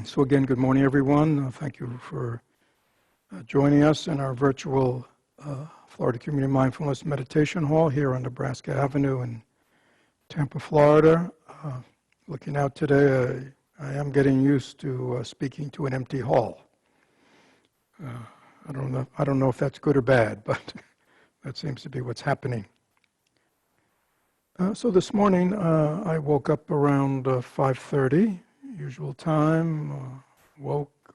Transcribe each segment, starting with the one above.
So again, good morning, everyone. Thank you for joining us in our virtual Florida Community Mindfulness Meditation Hall here on Nebraska Avenue in Tampa, Florida. Looking out today, I am getting used to speaking to an empty hall. I don't know if that's good or bad, but that seems to be what's happening. So this morning, I woke up around 5:30. Usual time, woke,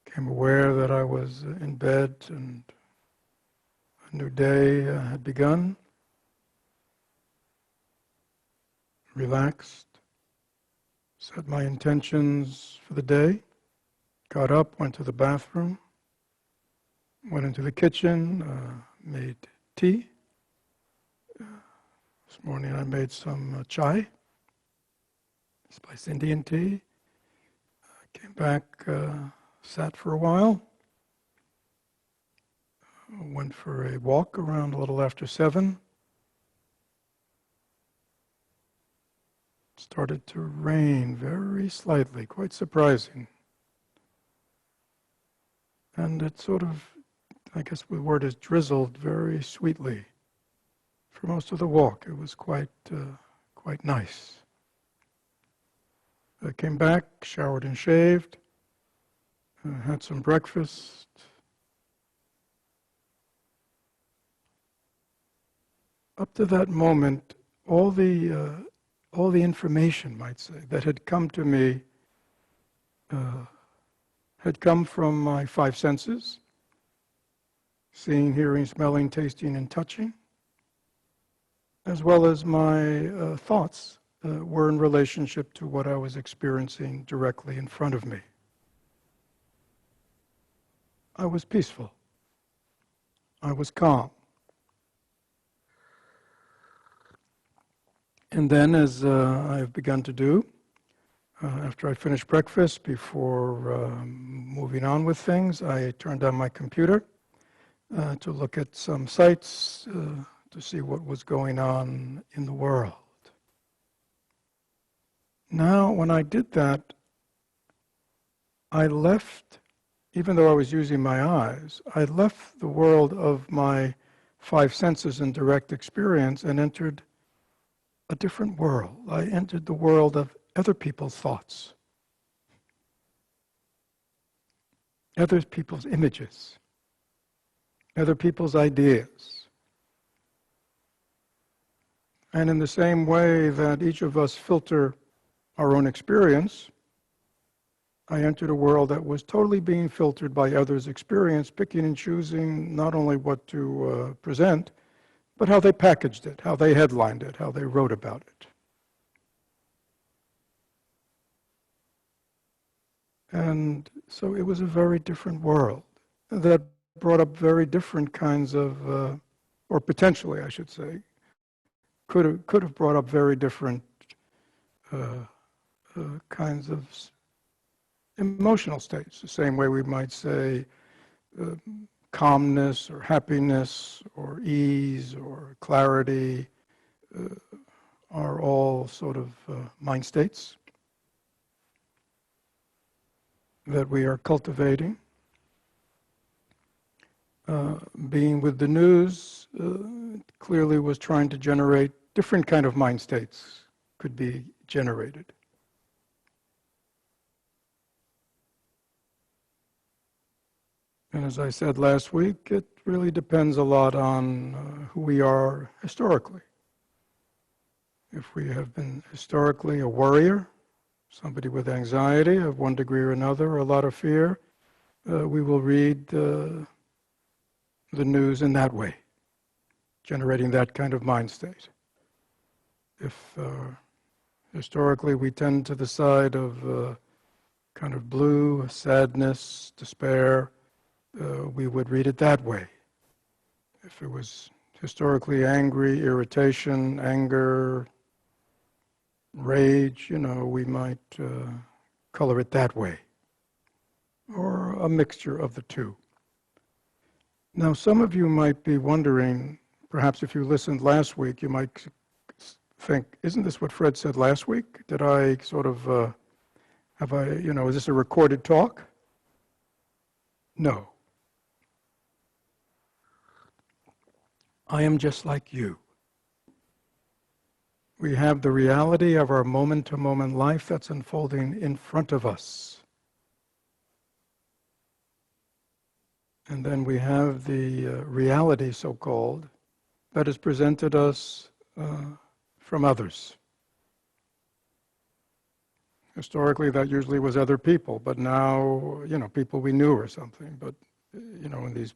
became aware that I was in bed and a new day had begun. Relaxed, set my intentions for the day, got up, went to the bathroom, went into the kitchen, made tea. This morning I made some chai. Spiced Indian tea. Came back, sat for a while. Went for a walk around a little after 7. Started to rain very slightly, quite surprising. And it sort of, I guess the word is drizzled very sweetly. For most of the walk, it was quite nice. I came back, showered and shaved, had some breakfast. Up to that moment, all the information, might say, that had come to me had come from my 5 senses: seeing, hearing, smelling, tasting, and touching, as well as my thoughts. Were in relationship to what I was experiencing directly in front of me. I was peaceful. I was calm. And then, as I've begun to do, after I finished breakfast, before moving on with things, I turned on my computer to look at some sites to see what was going on in the world. Now, when I did that, I left, even though I was using my eyes, I left the world of my 5 senses and direct experience and entered a different world. I entered the world of other people's thoughts, other people's images, other people's ideas. And in the same way that each of us filter our own experience, I entered a world that was totally being filtered by others' experience, picking and choosing not only what to present, but how they packaged it, how they headlined it, how they wrote about it. And so it was a very different world that brought up very different kinds of, or potentially, I should say, could have brought up very different kinds of emotional states, the same way we might say calmness or happiness or ease or clarity are all sort of mind states that we are cultivating. Being with the news clearly was trying to generate different kind of mind states could be generated. And as I said last week, it really depends a lot on who we are historically. If we have been historically a worrier, somebody with anxiety of one degree or another, a lot of fear, we will read the news in that way, generating that kind of mind state. If historically we tend to the side of kind of blue, sadness, despair, we would read it that way. If it was historically angry, irritation, anger, rage, we might color it that way, or a mixture of the two. Now, some of you might be wondering, perhaps if you listened last week, you might think, isn't this what Fred said last week? Did I sort of Have I, is this a recorded talk? No. I am just like you. We have the reality of our moment-to-moment life that's unfolding in front of us. And then we have the reality, so-called, that is presented us from others. Historically, that usually was other people, but now, people we knew or something. But, in these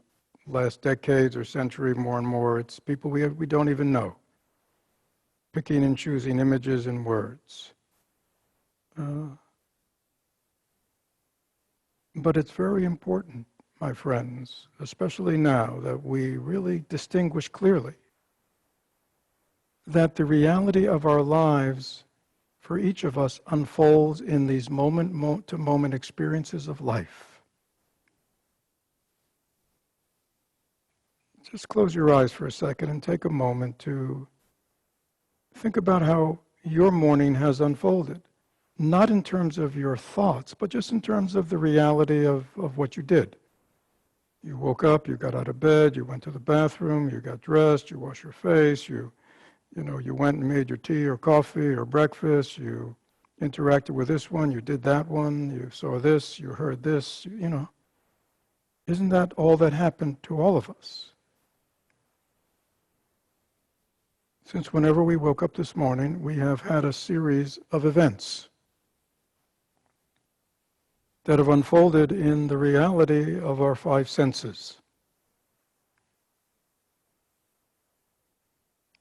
last decades or century, more and more, it's people we don't even know, picking and choosing images and words. But it's very important, my friends, especially now, that we really distinguish clearly that the reality of our lives for each of us unfolds in these moment-to-moment experiences of life. Just close your eyes for a second and take a moment to think about how your morning has unfolded. Not in terms of your thoughts, but just in terms of the reality of what you did. You woke up, you got out of bed, you went to the bathroom, you got dressed, you washed your face, you went and made your tea or coffee or breakfast, you interacted with this one, you did that one, you saw this, you heard this, Isn't that all that happened to all of us? Since whenever we woke up this morning, we have had a series of events that have unfolded in the reality of our five senses.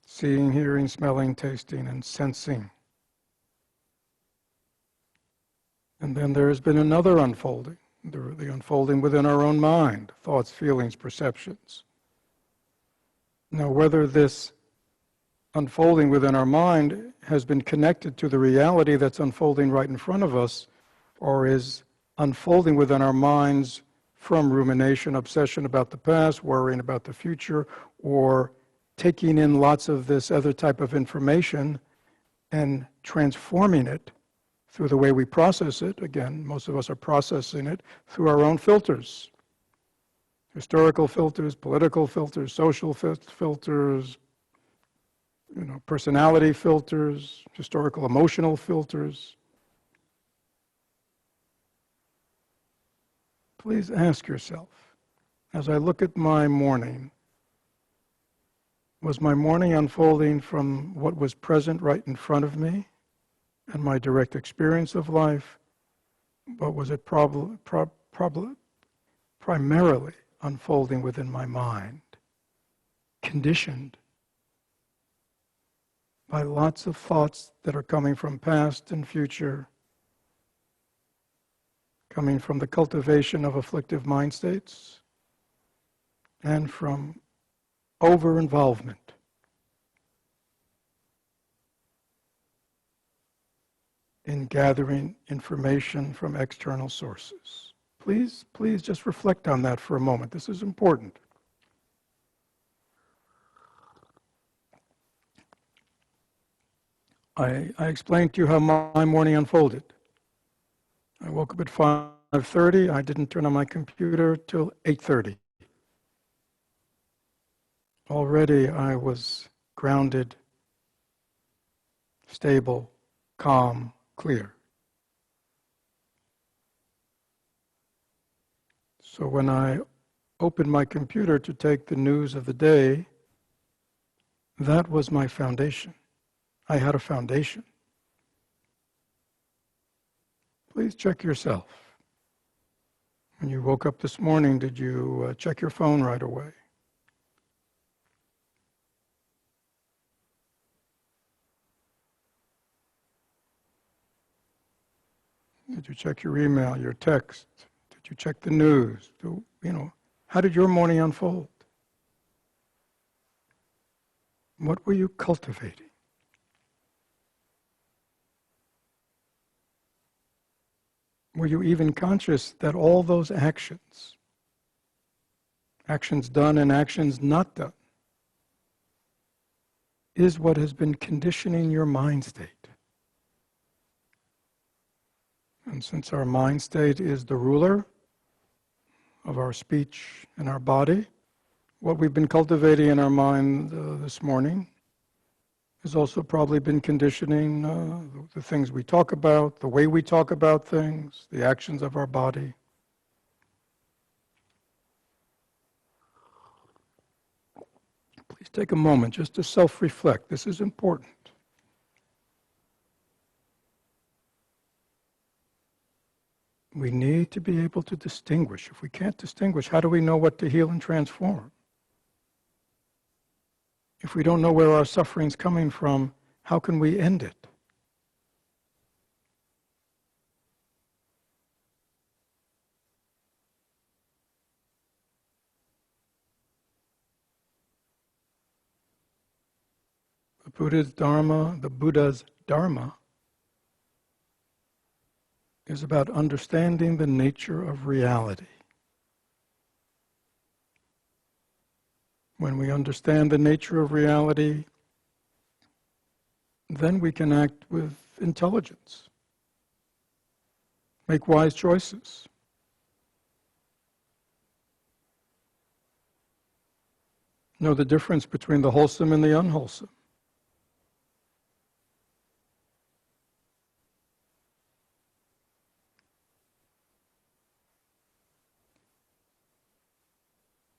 Seeing, hearing, smelling, tasting, and sensing. And then there has been another unfolding, the unfolding within our own mind, thoughts, feelings, perceptions. Now, whether this unfolding within our mind has been connected to the reality that's unfolding right in front of us, or is unfolding within our minds from rumination, obsession about the past, worrying about the future, or taking in lots of this other type of information and transforming it through the way we process it. Again, most of us are processing it through our own filters. Historical filters, political filters, social filters, personality filters, historical emotional filters. Please ask yourself, as I look at my morning, was my morning unfolding from what was present right in front of me and my direct experience of life, but was it primarily unfolding within my mind, conditioned by lots of thoughts that are coming from past and future, coming from the cultivation of afflictive mind states, and from over-involvement in gathering information from external sources. Please just reflect on that for a moment. This is important. I explained to you how my morning unfolded. I woke up at 5:30. I didn't turn on my computer till 8:30. Already I was grounded, stable, calm, clear. So when I opened my computer to take the news of the day, that was my foundation. I had a foundation. Please check yourself. When you woke up this morning, did you check your phone right away? Did you check your email, your text? Did you check the news? How did your morning unfold? What were you cultivating? Were you even conscious that all those actions done and actions not done, is what has been conditioning your mind state? And since our mind state is the ruler of our speech and our body, what we've been cultivating in our mind this morning has also probably been conditioning the things we talk about, the way we talk about things, the actions of our body. Please take a moment just to self-reflect. This is important. We need to be able to distinguish. If we can't distinguish, how do we know what to heal and transform? If we don't know where our suffering's coming from, how can we end it? The Buddha's Dharma is about understanding the nature of reality. When we understand the nature of reality, then we can act with intelligence, make wise choices. Know the difference between the wholesome and the unwholesome.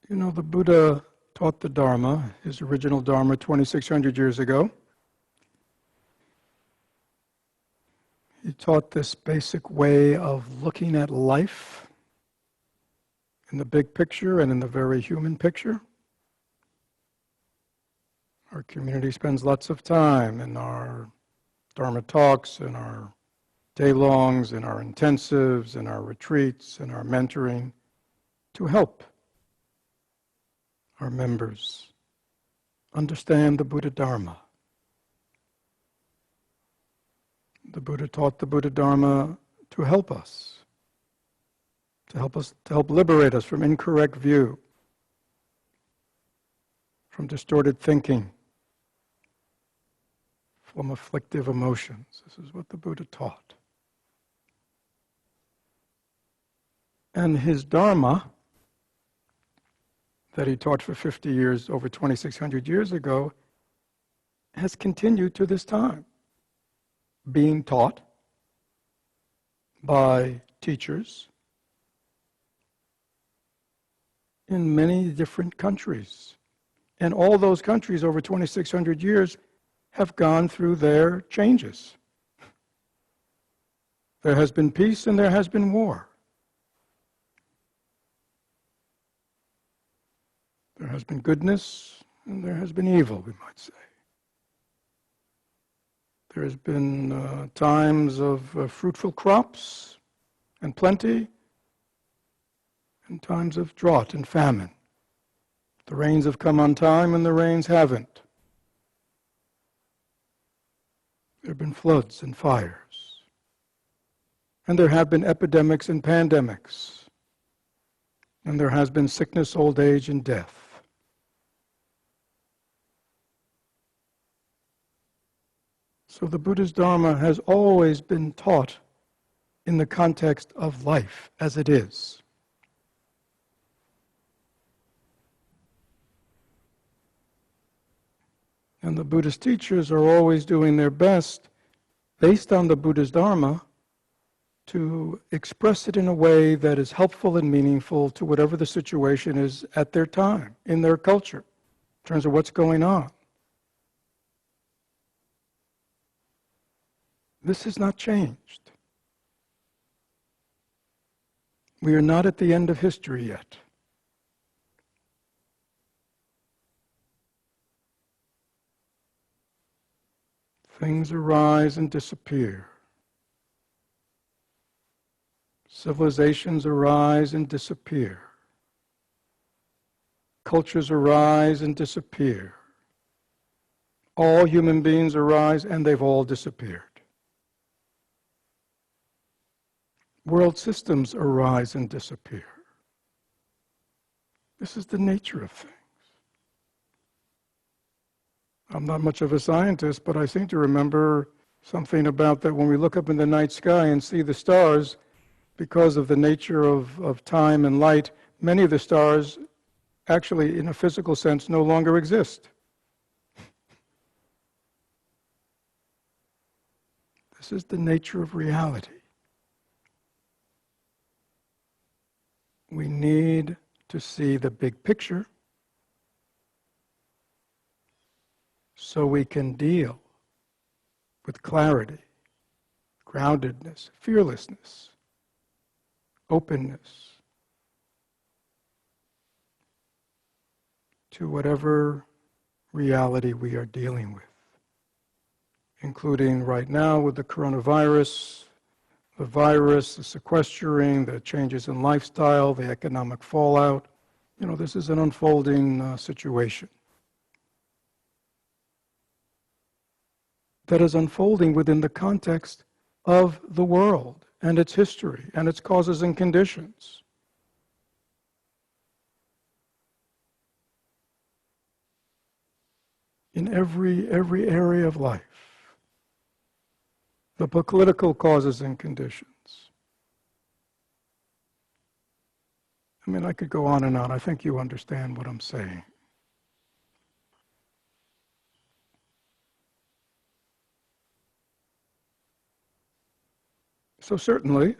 You know, the Buddha taught the Dharma, his original Dharma, 2,600 years ago. He taught this basic way of looking at life in the big picture and in the very human picture. Our community spends lots of time in our Dharma talks, in our day-longs, in our intensives, in our retreats, in our mentoring, to help our members understand the Buddha Dharma. The Buddha taught the Buddha Dharma to help us, to help liberate us from incorrect view, from distorted thinking, from afflictive emotions. This is what the Buddha taught. And his Dharma that he taught for 50 years, over 2,600 years ago, has continued to this time, being taught by teachers in many different countries. And all those countries over 2,600 years have gone through their changes. There has been peace and there has been war. There has been goodness and there has been evil, we might say. There has been times of fruitful crops and plenty, and times of drought and famine. The rains have come on time and the rains haven't. There have been floods and fires. And there have been epidemics and pandemics. And there has been sickness, old age, and death. So the Buddha's Dharma has always been taught in the context of life as it is. And the Buddhist teachers are always doing their best, based on the Buddha's Dharma, to express it in a way that is helpful and meaningful to whatever the situation is at their time, in their culture, in terms of what's going on. This has not changed. We are not at the end of history yet. Things arise and disappear. Civilizations arise and disappear. Cultures arise and disappear. All human beings arise and they've all disappeared. World systems arise and disappear. This is the nature of things. I'm not much of a scientist, but I seem to remember Something about that when we look up in the night sky and see the stars, because of the nature of time and light, many of the stars actually, in a physical sense, no longer exist. This is the nature of reality. We need to see the big picture so we can deal with clarity, groundedness, fearlessness, openness to whatever reality we are dealing with, including right now with the coronavirus, the virus, the sequestering, the changes in lifestyle, the economic fallout. This is an unfolding situation that is unfolding within the context of the world and its history and its causes and conditions. In every area of life. The political causes and conditions. I could go on and on. I think you understand what I'm saying. So certainly,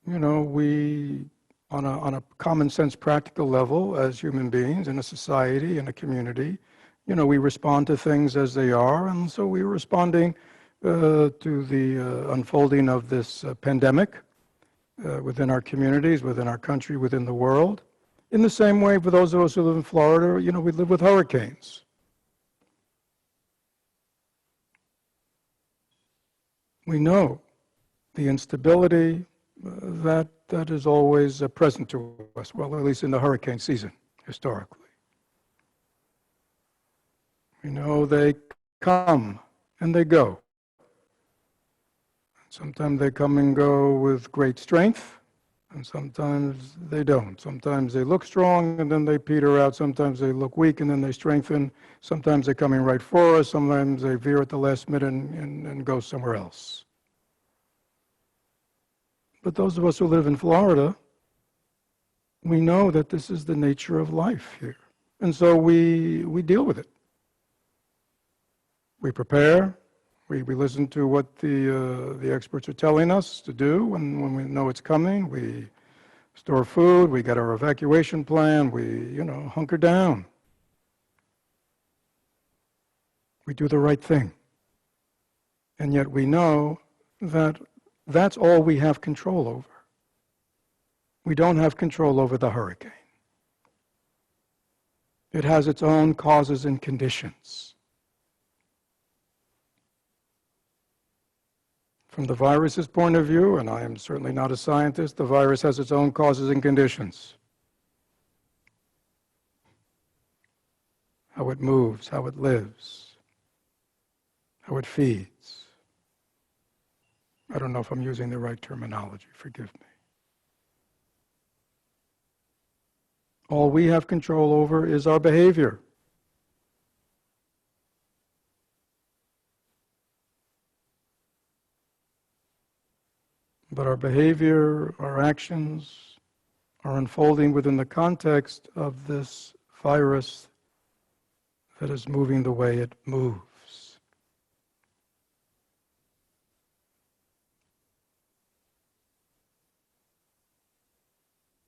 we, on a common sense practical level, as human beings in a society, in a community, we respond to things as they are, and so we're responding to the unfolding of this pandemic within our communities, within our country, within the world. In the same way, for those of us who live in Florida, we live with hurricanes. We know the instability that is always present to us, well, at least in the hurricane season, historically. We know they come and they go. Sometimes they come and go with great strength, and sometimes they don't. Sometimes they look strong and then they peter out. Sometimes they look weak and then they strengthen. Sometimes they're coming right for us. Sometimes they veer at the last minute and go somewhere else. But those of us who live in Florida, we know that this is the nature of life here. And so we deal with it. We prepare. We listen to what the experts are telling us to do when we know it's coming. We store food. We get our evacuation plan. We, hunker down. We do the right thing. And yet we know that that's all we have control over. We don't have control over the hurricane. It has its own causes and conditions. From the virus's point of view, and I am certainly not a scientist, the virus has its own causes and conditions. How it moves, how it lives, how it feeds. I don't know if I'm using the right terminology, forgive me. All we have control over is our behavior. But our behavior, our actions, are unfolding within the context of this virus that is moving the way it moves.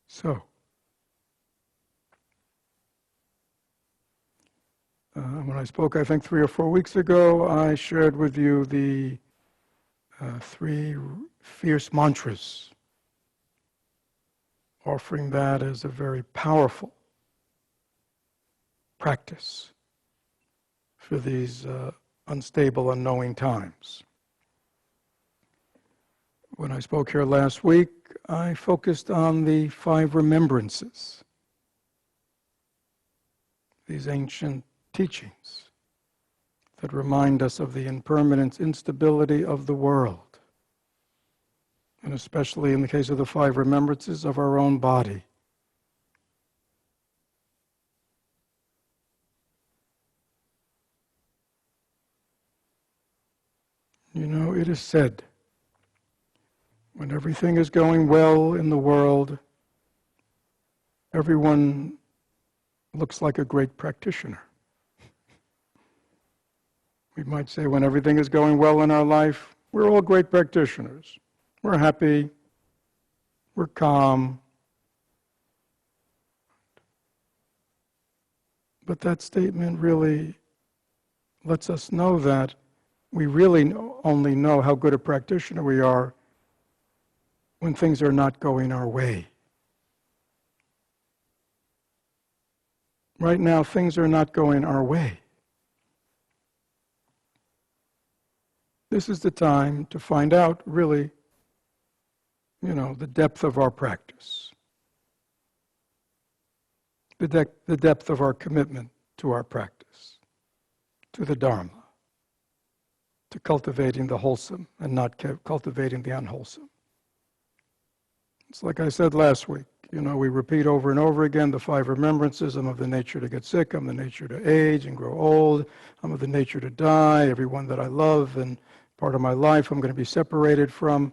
So, when I spoke, I think 3 or 4 weeks ago, I shared with you the 3 fierce mantras, offering that as a very powerful practice for these unstable, unknowing times. When I spoke here last week, I focused on the 5 remembrances, these ancient teachings that remind us of the impermanence, instability of the world, and especially in the case of the 5 remembrances of our own body. It is said, when everything is going well in the world, everyone looks like a great practitioner. We might say when everything is going well in our life, we're all great practitioners. We're happy, we're calm. But that statement really lets us know that we really only know how good a practitioner we are when things are not going our way. Right now, things are not going our way. This is the time to find out, really, the depth of our practice, the depth of our commitment to our practice, to the Dharma, to cultivating the wholesome and not cultivating the unwholesome. It's like I said last week, we repeat over and over again the 5 remembrances. I'm of the nature to get sick, I'm the nature to age and grow old, I'm of the nature to die, everyone that I love and part of my life I'm going to be separated from.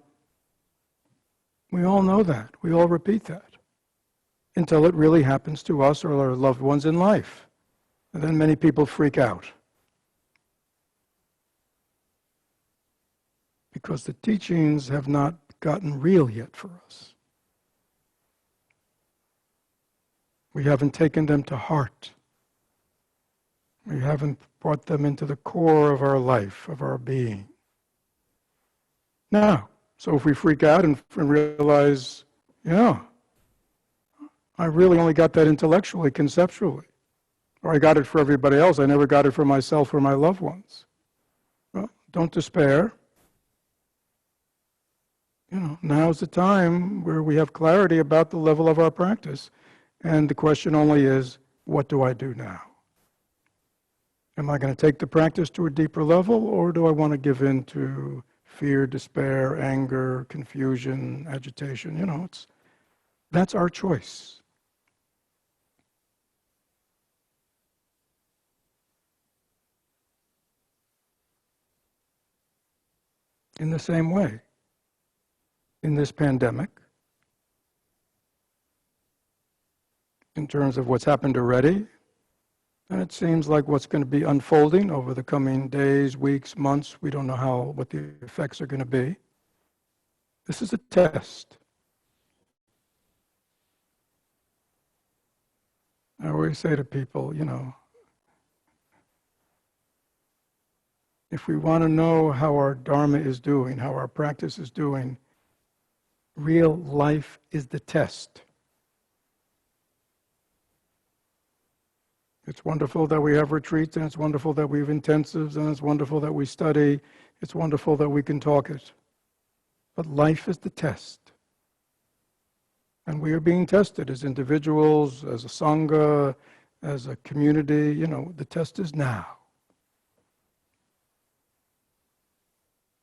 We all know that. We all repeat that until it really happens to us or our loved ones in life. And then many people freak out. Because the teachings have not gotten real yet for us. We haven't taken them to heart. We haven't brought them into the core of our life, of our being. Now, so if we freak out and realize, I really only got that intellectually, conceptually, or I got it for everybody else, I never got it for myself or my loved ones. Well, don't despair. Now's the time where we have clarity about the level of our practice. And the question only is, what do I do now? Am I going to take the practice to a deeper level, or do I want to give in to fear, despair, anger, confusion, agitation? That's our choice. In the same way, in this pandemic, in terms of what's happened already, and it seems like what's going to be unfolding over the coming days, weeks, months, we don't know what the effects are going to be. This is a test. I always say to people, if we want to know how our Dharma is doing, how our practice is doing, real life is the test. It's wonderful that we have retreats, and it's wonderful that we have intensives, and it's wonderful that we study. It's wonderful that we can talk it. But life is the test. And we are being tested as individuals, as a sangha, as a community. The test is now.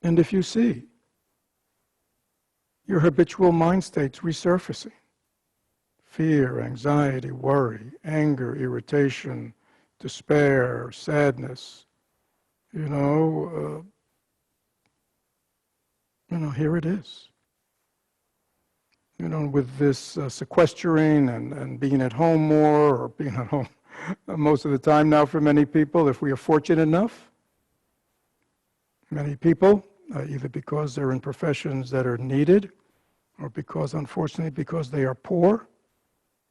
And if you see your habitual mind states resurfacing, fear, anxiety, worry, anger, irritation, despair, sadness, here it is. With this sequestering and being at home more, or being at home most of the time now for many people, if we are fortunate enough, many people, either because they're in professions that are needed, or because, unfortunately, because they are poor,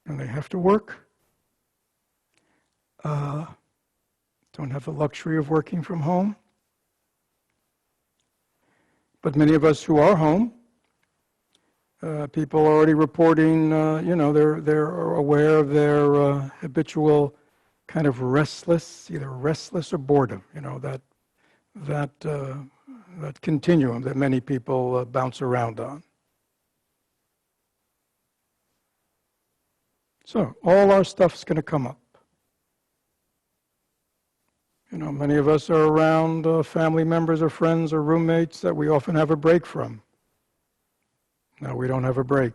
and they have to work, don't have the luxury of working from home. But many of us who are home, people are already reporting, they're aware of their habitual kind of either restless or boredom, that continuum that many people bounce around on. So all our stuff's going to come up. Many of us are around family members or friends or roommates that we often have a break from. Now we don't have a break.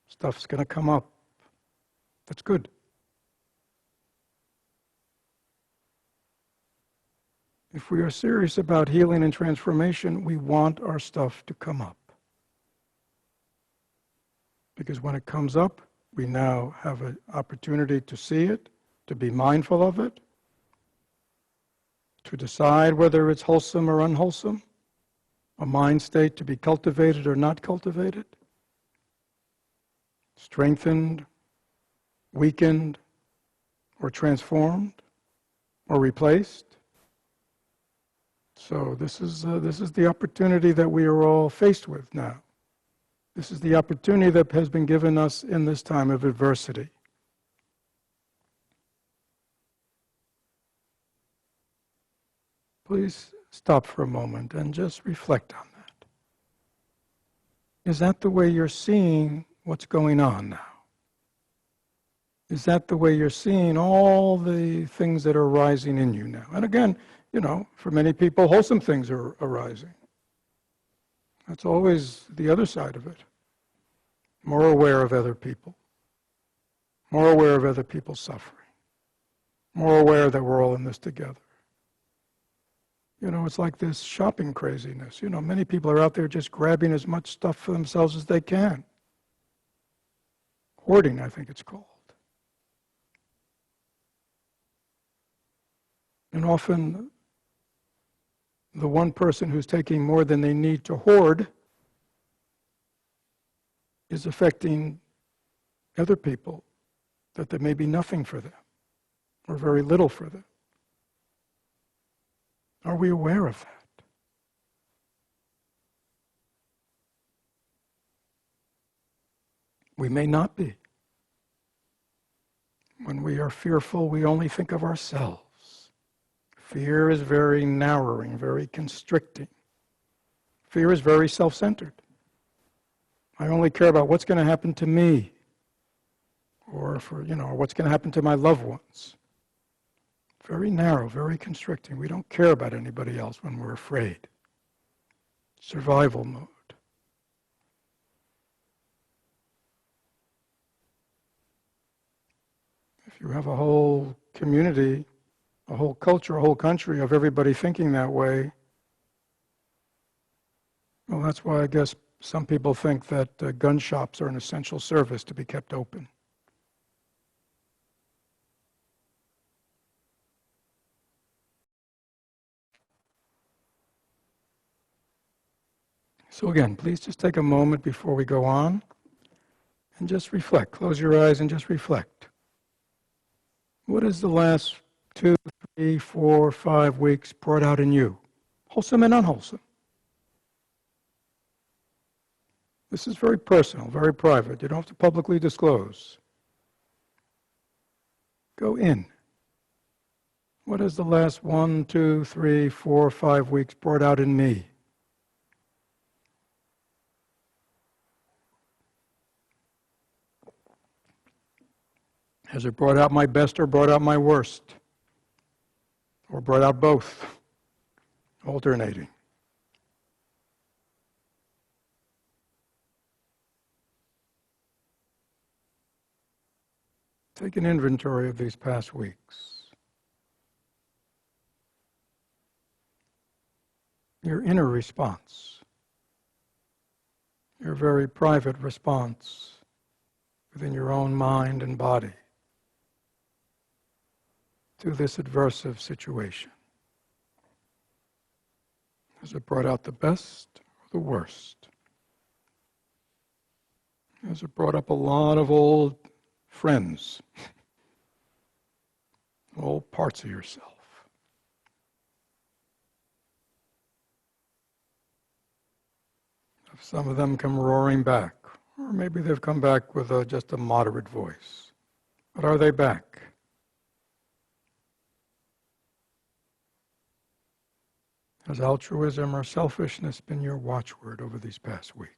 Stuff's going to come up. That's good. If we are serious about healing and transformation, we want our stuff to come up. Because when it comes up, we now have an opportunity to see it, to be mindful of it, to decide whether it's wholesome or unwholesome, a mind state to be cultivated or not cultivated, strengthened, weakened, or transformed, or replaced. So this is the opportunity that we are all faced with now. This is the opportunity that has been given us in this time of adversity. Please stop for a moment and just reflect on that. Is that the way you're seeing what's going on now? Is that the way you're seeing all the things that are arising in you now? And again, for many people, wholesome things are arising. That's always the other side of it. More aware of other people. More aware of other people's suffering. More aware that we're all in this together. It's like this shopping craziness. Many people are out there just grabbing as much stuff for themselves as they can. Hoarding, I think it's called. And often, the one person who's taking more than they need to hoard is affecting other people, that there may be nothing for them, or very little for them. Are we aware of that? We may not be. When we are fearful, we only think of ourselves. Fear is very narrowing, very constricting. Fear is very self-centered. I only care about what's going to happen to me, or what's going to happen to my loved ones. Very narrow, very constricting. We don't care about anybody else when we're afraid. Survival mode. If you have a whole community, a whole culture, a whole country of everybody thinking that way, well, that's why I guess some people think that gun shops are an essential service to be kept open. So again, please just take a moment before we go on and just reflect. Close your eyes and just reflect. What has the last 2, 3, 4, 5 weeks brought out in you? Wholesome and unwholesome. This is very personal, very private. You don't have to publicly disclose. Go in. What has the last 1, 2, 3, 4, 5 weeks brought out in me? Has it brought out my best or brought out my worst? Or brought out both? Alternating. Take an inventory of these past weeks. Your inner response. Your very private response within your own mind and body to this adversive situation. Has it brought out the best or the worst? Has it brought up a lot of old friends, old parts of yourself? Have some of them come roaring back, or maybe they've come back with just a moderate voice. But are they back? Has altruism or selfishness been your watchword over these past weeks?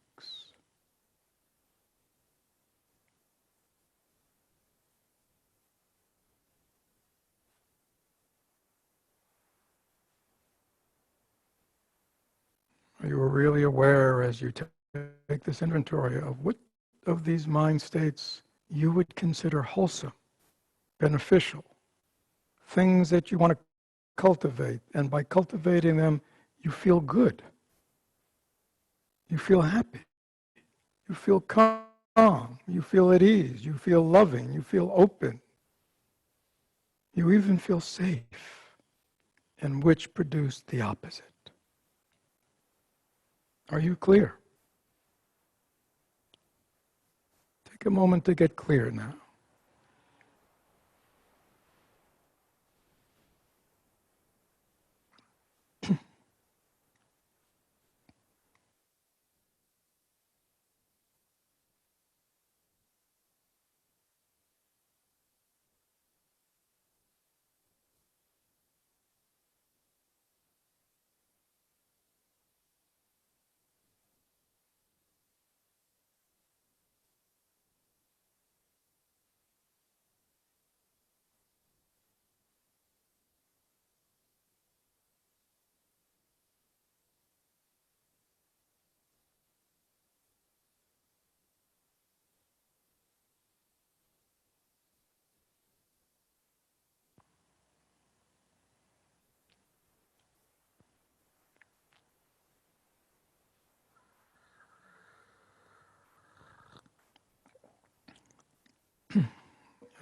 Are you really aware as you take this inventory of what of these mind states you would consider wholesome, beneficial, things that you want to cultivate. And by cultivating them, you feel good. You feel happy. You feel calm. You feel at ease. You feel loving. You feel open. You even feel safe, and which produce the opposite. Are you clear? Take a moment to get clear now.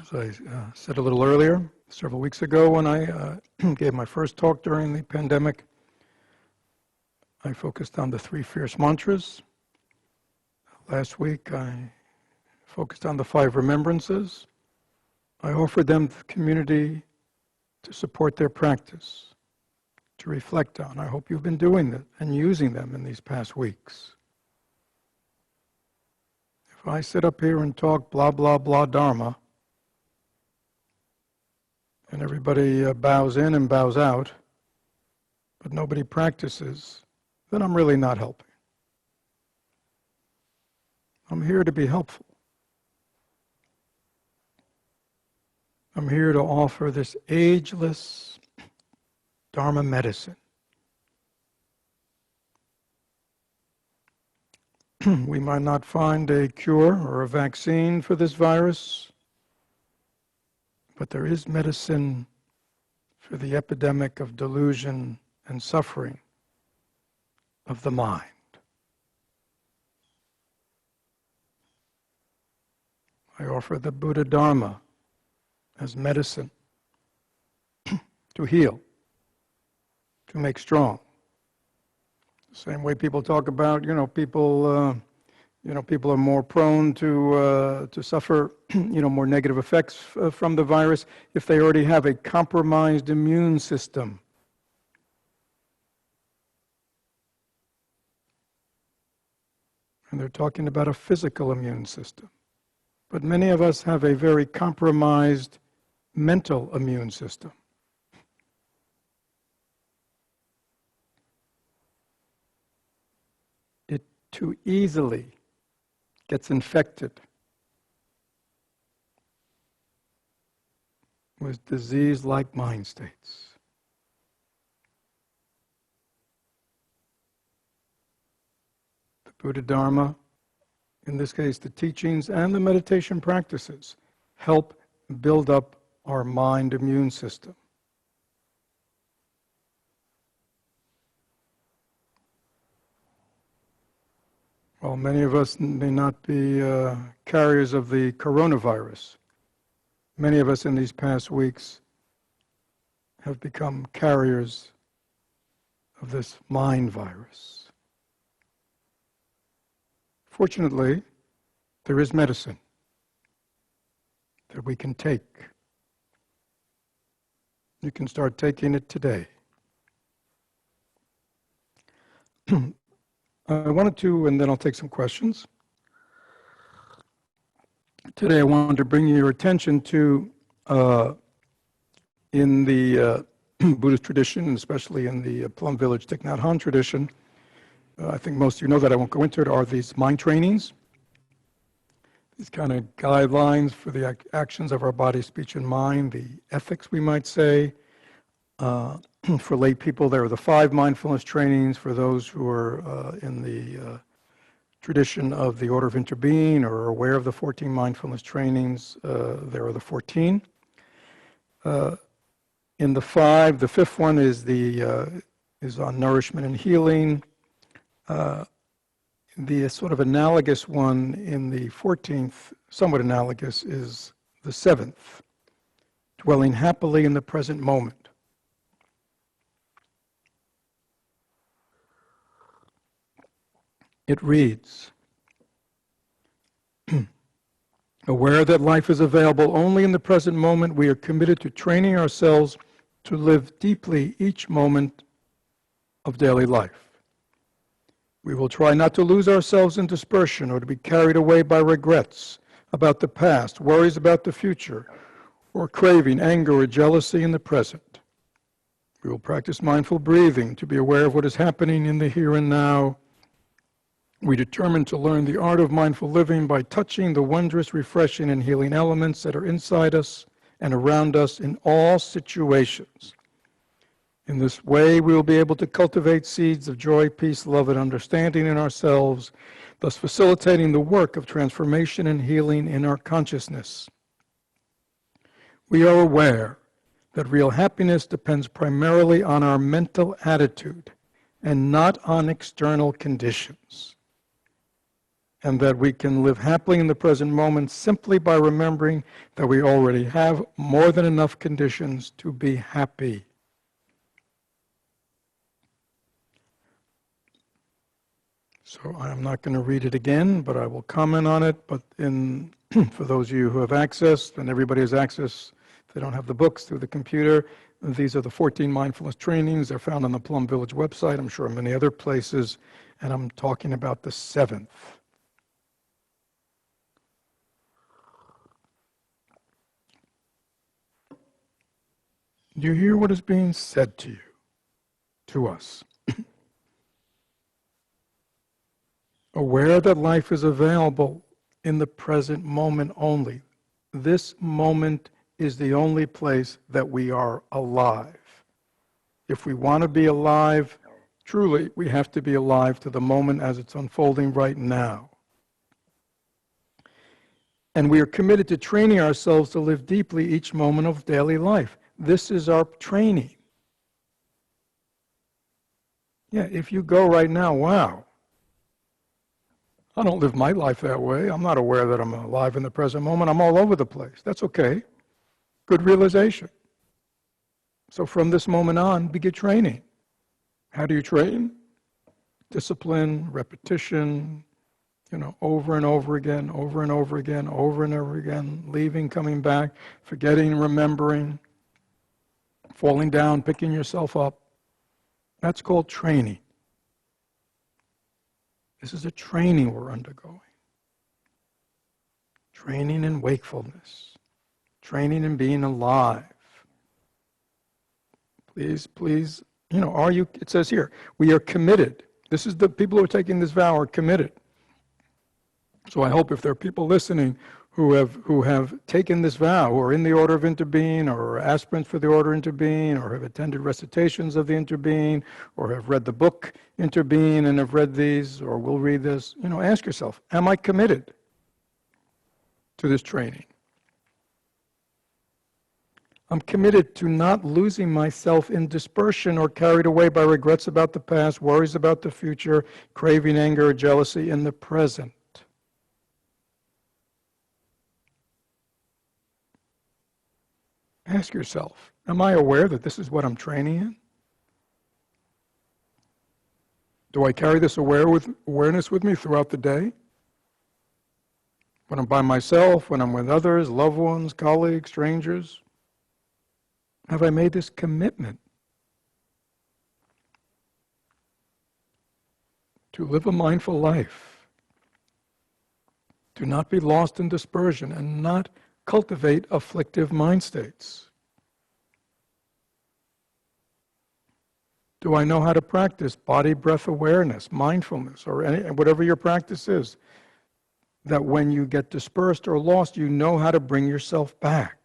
As I said a little earlier, several weeks ago when I gave my first talk during the pandemic, I focused on the 3 fierce mantras. Last week I focused on the 5 remembrances. I offered them to the community to support their practice, to reflect on. I hope you've been doing that and using them in these past weeks. If I sit up here and talk blah, blah, blah Dharma, and everybody bows in and bows out, but nobody practices, then I'm really not helping. I'm here to be helpful. I'm here to offer this ageless Dharma medicine. We might not find a cure or a vaccine for this virus, but there is medicine for the epidemic of delusion and suffering of the mind. I offer the Buddha Dharma as medicine to heal, to make strong. The same way people talk about, people are more prone to suffer, more negative effects from the virus if they already have a compromised immune system. And they're talking about a physical immune system. But many of us have a very compromised mental immune system. It too easily gets infected with disease-like mind states. The Buddha Dharma, in this case the teachings and the meditation practices, help build up our mind immune system. While many of us may not be carriers of the coronavirus, many of us in these past weeks have become carriers of this mind virus. Fortunately, there is medicine that we can take. You can start taking it today. I wanted to, and then I'll take some questions. Today I wanted to bring your attention to, in the Buddhist tradition, and especially in the Plum Village Thich Nhat Hanh tradition, I think most of you know that, I won't go into it, are these mind trainings. These kind of guidelines for the actions of our body, speech, and mind, the ethics, we might say. For lay people, there are the 5 mindfulness trainings. For those who are in the tradition of the Order of Interbeing or are aware of the 14 mindfulness trainings, there are the 14. In the five, the fifth one is is on nourishment and healing. The sort of analogous one in the 14th, somewhat analogous, is the seventh, dwelling happily in the present moment. It reads, aware that life is available only in the present moment, we are committed to training ourselves to live deeply each moment of daily life. We will try not to lose ourselves in dispersion or to be carried away by regrets about the past, worries about the future, or craving, anger, or jealousy in the present. We will practice mindful breathing to be aware of what is happening in the here and now. We determine to learn the art of mindful living by touching the wondrous, refreshing, and healing elements that are inside us and around us in all situations. In this way, we will be able to cultivate seeds of joy, peace, love, and understanding in ourselves, thus facilitating the work of transformation and healing in our consciousness. We are aware that real happiness depends primarily on our mental attitude and not on external conditions, and that we can live happily in the present moment simply by remembering that we already have more than enough conditions to be happy. So I'm not going to read it again, but I will comment on it. But for those of you who have access, and everybody has access, if they don't have the books through the computer, these are the 14 mindfulness trainings. They're found on the Plum Village website, I'm sure in many other places, and I'm talking about the seventh. Do you hear what is being said to you, to us? Aware that life is available in the present moment only. This moment is the only place that we are alive. If we want to be alive, truly, we have to be alive to the moment as it's unfolding right now. And we are committed to training ourselves to live deeply each moment of daily life. This is our training. Yeah, if you go right now, wow, I don't live my life that way. I'm not aware that I'm alive in the present moment. I'm all over the place. That's okay. Good realization. So from this moment on, begin training. How do you train? Discipline, repetition, over and over again, over and over again, over and over again, leaving, coming back, forgetting, remembering, falling down, picking yourself up. That's called training. This is a training we're undergoing. Training in wakefulness. Training in being alive. Please, it says here, we are committed. This is the people who are taking this vow are committed. So I hope if there are people listening who have taken this vow, who are in the Order of Interbeing, or are aspirants for the Order of Interbeing, or have attended recitations of the Interbeing, or have read the book Interbeing and have read these, or will read this, ask yourself, am I committed to this training? I'm committed to not losing myself in dispersion or carried away by regrets about the past, worries about the future, craving, anger, or jealousy in the present. Ask yourself, am I aware that this is what I'm training in? Do I carry this awareness with me throughout the day? When I'm by myself, when I'm with others, loved ones, colleagues, strangers? Have I made this commitment to live a mindful life, to not be lost in dispersion and not cultivate afflictive mind states? Do I know how to practice body-breath awareness, mindfulness, or whatever your practice is, that when you get dispersed or lost, you know how to bring yourself back?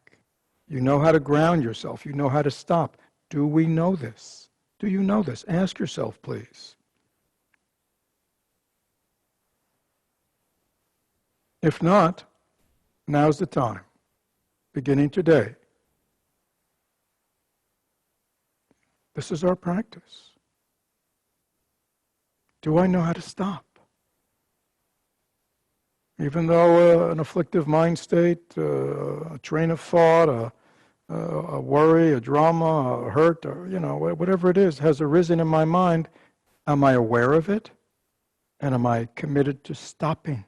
You know how to ground yourself. You know how to stop. Do we know this? Do you know this? Ask yourself, please. If not, now's the time, beginning today, This is our practice. Do I know how to stop? Even though an afflictive mind state, a train of thought, a worry, a drama, a hurt, or whatever it is, has arisen in my mind, am I aware of it? And am I committed to stopping?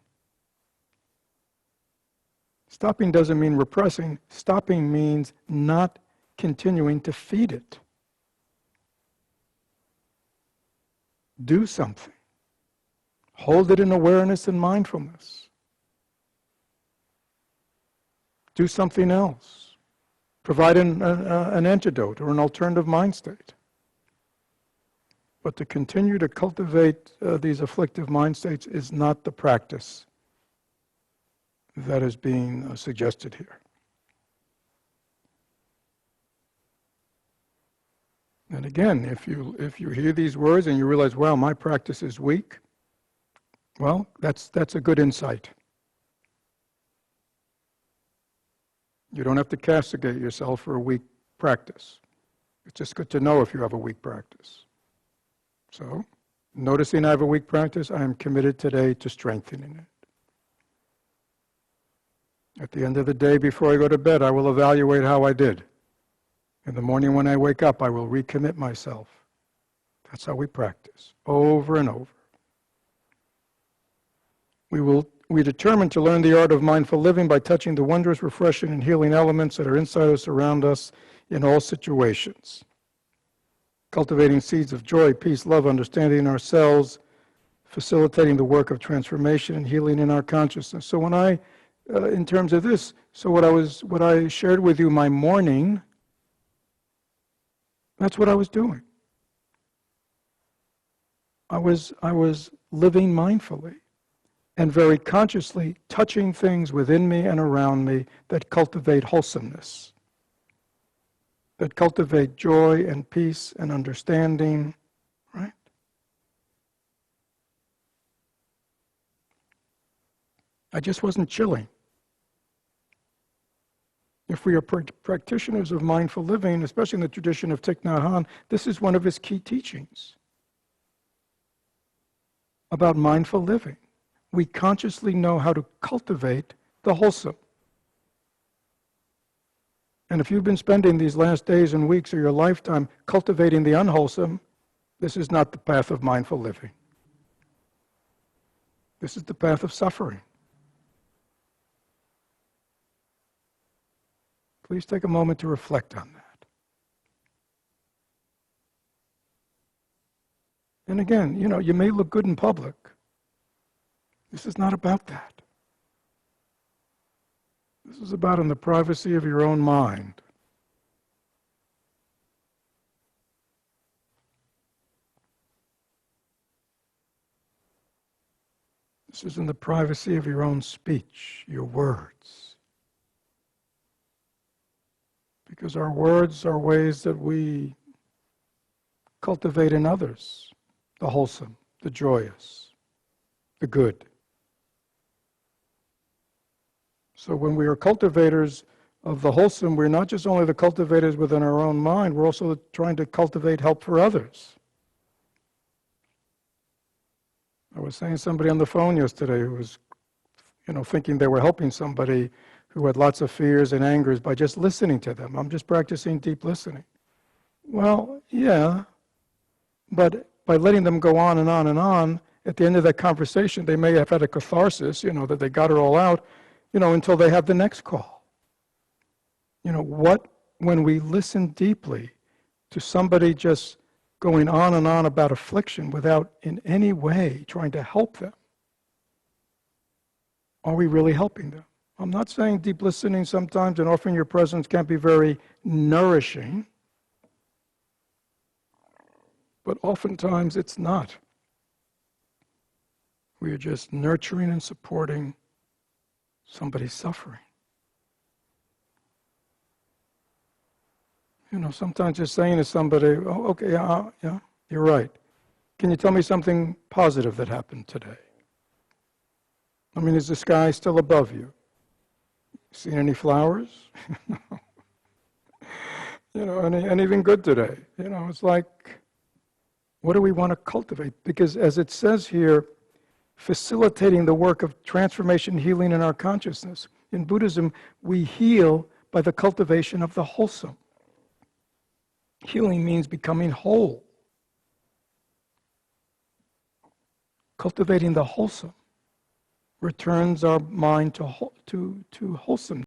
Stopping doesn't mean repressing. Stopping means not continuing to feed it. Do something. Hold it in awareness and mindfulness. Do something else. Provide an antidote or an alternative mind state. But to continue to cultivate these afflictive mind states is not the practice that is being suggested here. And again, if you hear these words and you realize, wow, my practice is weak, well, that's a good insight. You don't have to castigate yourself for a weak practice. It's just good to know if you have a weak practice. So, noticing I have a weak practice, I am committed today to strengthening it. At the end of the day, before I go to bed, I will evaluate how I did. In the morning when I wake up, I will recommit myself. That's how we practice, over and over. We determine to learn the art of mindful living by touching the wondrous, refreshing, and healing elements that are inside us, around us, in all situations. Cultivating seeds of joy, peace, love, understanding in ourselves, facilitating the work of transformation and healing in our consciousness. So when I, in terms of this, so what I shared with you, my morning, that's what I was doing. I was living mindfully and very consciously touching things within me and around me that cultivate wholesomeness, that cultivate joy and peace and understanding, right? I just wasn't chilling. If we are practitioners of mindful living, especially in the tradition of Thich Nhat Hanh, this is one of his key teachings about mindful living. We consciously know how to cultivate the wholesome. And if you've been spending these last days and weeks of your lifetime cultivating the unwholesome, this is not the path of mindful living. This is the path of suffering. Please take a moment to reflect on that. And again, you may look good in public. This is not about that. This is about in the privacy of your own mind. This is in the privacy of your own speech, your words. Because our words are ways that we cultivate in others the wholesome, the joyous, the good. So when we are cultivators of the wholesome, we're not just only the cultivators within our own mind, we're also trying to cultivate help for others. I was saying to somebody on the phone yesterday who was, thinking they were helping somebody who had lots of fears and angers by just listening to them. I'm just practicing deep listening. Well, yeah, but by letting them go on and on and on, at the end of that conversation, they may have had a catharsis, that they got it all out, until they have the next call. When we listen deeply to somebody just going on and on about affliction without in any way trying to help them, are we really helping them? I'm not saying deep listening sometimes and offering your presence can't be very nourishing, but oftentimes it's not. We are just nurturing and supporting somebody's suffering. Sometimes just saying to somebody, oh, okay, yeah, you're right. Can you tell me something positive that happened today? Is the sky still above you? Seen any flowers? and even good today. It's like, what do we want to cultivate? Because as it says here, facilitating the work of transformation, healing in our consciousness. In Buddhism, we heal by the cultivation of the wholesome. Healing means becoming whole. Cultivating the wholesome returns our mind to wholesomeness.